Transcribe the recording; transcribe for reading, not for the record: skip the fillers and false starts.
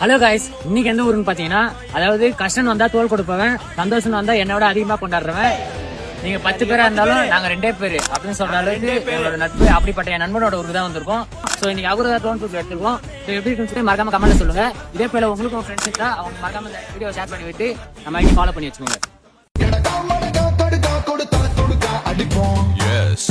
Hello guys, இன்னைக்கு எந்த ஊருன்னு பாத்தீங்கன்னா, அதாவது கஷ்டம் வந்தா தோல் கொடுப்பவன், சந்தோஷம் வந்தா என்னோட அதிகமா கொண்டாடுறவன். நீங்க 10 பேரா இருந்தாலும் நாங்க 2 பேரு அப்படின்னு சொல்ற அளவுக்கு எங்களோட நட்பு அப்படிப்பட்ட என் நண்பனோட ஊருக்கு தான் வந்திருக்கோம். சோ இன்னைக்கு அவரு டோன் ஃபுட் எடுத்துருக்கோம். ஸோ எப்படி இருக்குன்னு சொல்லி மறக்காம கமெண்ட்ல சொல்லுங்க. இதே போல உங்களுக்கும் ஃப்ரெண்ட்ஸ் இருந்தா அவங்க மறக்காம இந்த வீடியோ ஷேர் பண்ணி விட்டு நம்ம ஐடி ஃபாலோ பண்ணி வச்சுக்கோங்க. Yes.